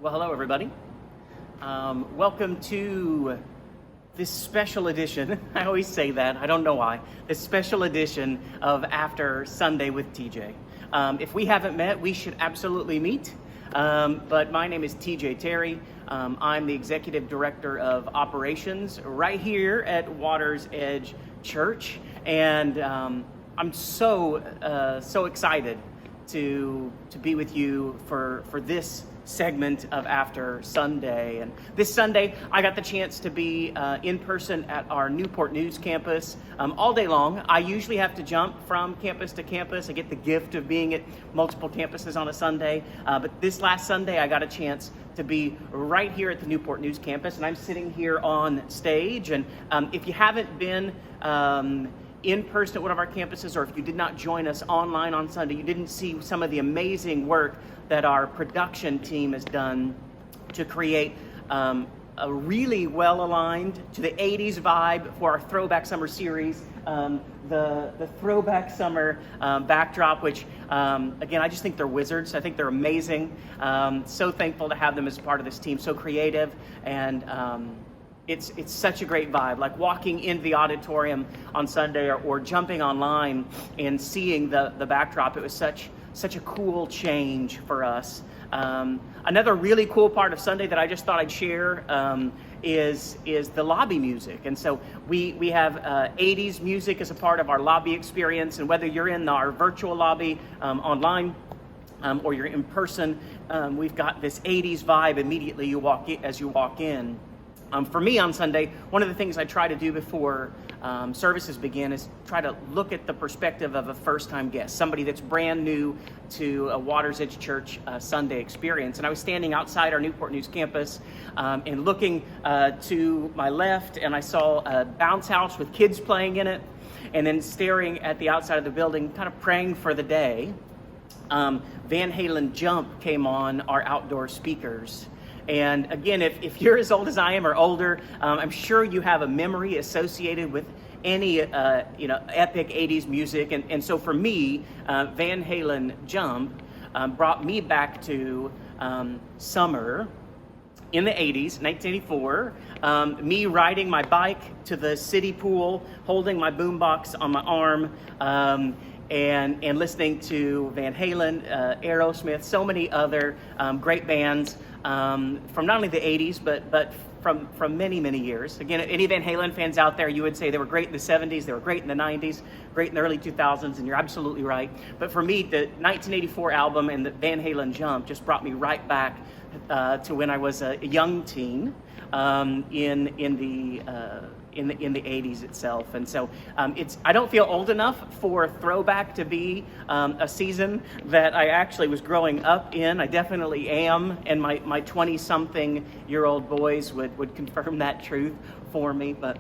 Well, hello, everybody. Welcome to this special edition. I always say that. I don't know why. This special edition of After Sunday with TJ. If we haven't met, we should absolutely meet. But my name is TJ Terry. I'm the Executive Director of Operations right here at Water's Edge Church. And I'm so excited to be with you for this segment of After Sunday. And this Sunday, I got the chance to be in person at our Newport News campus all day long. I usually have to jump from campus to campus. I get the gift of being at multiple campuses on a Sunday. But this last Sunday, I got a chance to be right here at the Newport News campus. And I'm sitting here on stage. And if you haven't been in person at one of our campuses, or if you did not join us online on Sunday, you didn't see some of the amazing work that our production team has done to create a really well-aligned to the 80s vibe for our Throwback Summer series, the Throwback Summer backdrop, which, again, I just think they're wizards. I think they're amazing. So thankful to have them as part of this team, so creative, and it's such a great vibe, like walking into the auditorium on Sunday or jumping online and seeing the backdrop. It was such a cool change for us. Another really cool part of Sunday that I just thought I'd share is the lobby music. And so we have 80s music as a part of our lobby experience. And whether you're in our virtual lobby online or you're in person, we've got this 80s vibe immediately as you walk in. For me on Sunday, one of the things I try to do before services begin is try to look at the perspective of a first-time guest, somebody that's brand new to a Water's Edge Church Sunday experience. And I was standing outside our Newport News campus and looking to my left, and I saw a bounce house with kids playing in it, and then staring at the outside of the building, kind of praying for the day. Van Halen Jump came on our outdoor speakers. And again, if you're as old as I am or older, I'm sure you have a memory associated with any epic 80s music. And so for me, Van Halen Jump brought me back to summer in the 80s, 1984, me riding my bike to the city pool, holding my boombox on my arm, and listening to Van Halen, Aerosmith, so many other great bands from not only the 80s, but from many, many years. Again, any Van Halen fans out there, you would say they were great in the 70s, they were great in the 90s, great in the early 2000s, and you're absolutely right. But for me, the 1984 album and the Van Halen Jump just brought me right back to when I was a young teen in the 80s itself. And so I don't feel old enough for Throwback to be a season that I actually was growing up in. I definitely am, and my 20-something-year-old boys would confirm that truth for me. But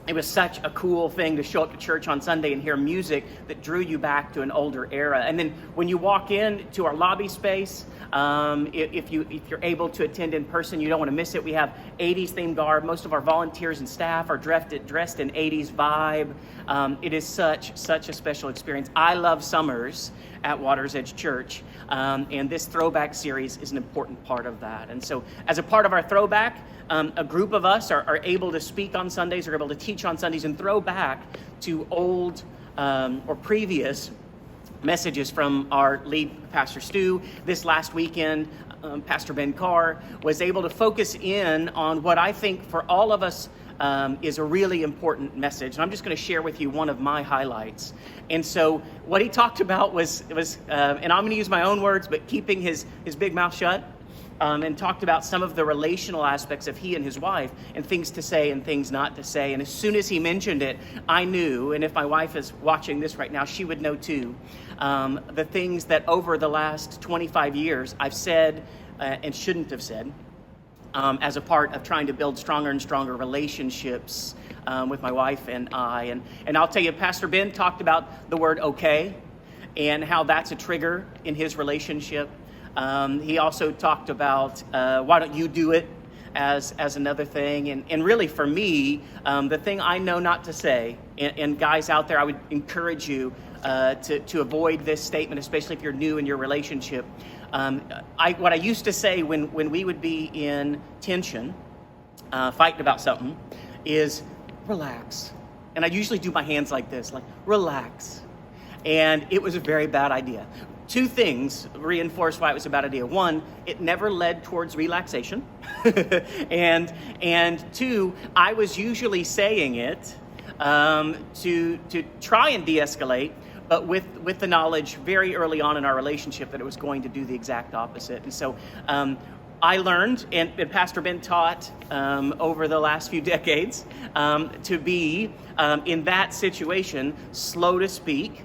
it was such a cool thing to show up to church on Sunday and hear music that drew you back to an older era. And then when you walk in to our lobby space, if you're able to attend in person, you don't want to miss it. We have 80s themed garb. Most of our volunteers and staff are dressed in 80s vibe. It is such a special experience. I love summers at Water's Edge Church, and this Throwback series is an important part of that. And so as a part of our Throwback, a group of us are able to speak on Sundays, are able to teach on Sundays, and throw back to old or previous messages from our lead pastor Stu. This last weekend, Pastor Ben Carr was able to focus in on what I think for all of us is a really important message. And I'm just going to share with you one of my highlights. And so what he talked about was and I'm going to use my own words, but keeping his big mouth shut. And talked about some of the relational aspects of he and his wife and things to say and things not to say. And as soon as he mentioned it, I knew, and if my wife is watching this right now, she would know too, the things that over the last 25 years I've said and shouldn't have said as a part of trying to build stronger and stronger relationships with my wife and I. And I'll tell you, Pastor Ben talked about the word okay and how that's a trigger in his relationship. He also talked about why don't you do it as another thing. And really for me, the thing I know not to say, and guys out there, I would encourage you to avoid this statement, especially if you're new in your relationship. what I used to say when we would be in tension, fighting about something, is relax. And I usually do my hands like this, like relax. And it was a very bad idea. Two things reinforced why it was a bad idea. One, it never led towards relaxation. and two, I was usually saying it to try and de-escalate, but with the knowledge very early on in our relationship that it was going to do the exact opposite. And so I learned, and Pastor Ben taught over the last few decades, to be, in that situation, slow to speak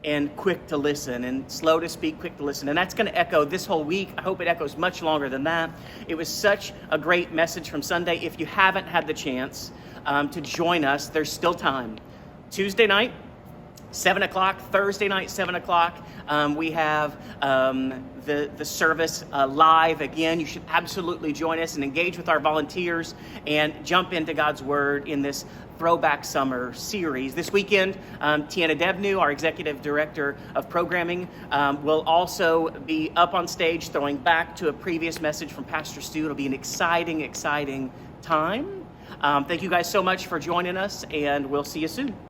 and quick to listen, and slow to speak, quick to listen. And that's going to echo this whole week. I hope it echoes much longer than that. It was such a great message from Sunday. If you haven't had the chance to join us, there's still time. Tuesday night, 7 o'clock, Thursday night, 7 o'clock. We have the service live again. You should absolutely join us and engage with our volunteers and jump into God's Word in this Throwback Summer series. This weekend, Tiana Debnew, our Executive Director of Programming, will also be up on stage throwing back to a previous message from Pastor Stu. It'll be an exciting, exciting time. Thank you guys so much for joining us, and we'll see you soon.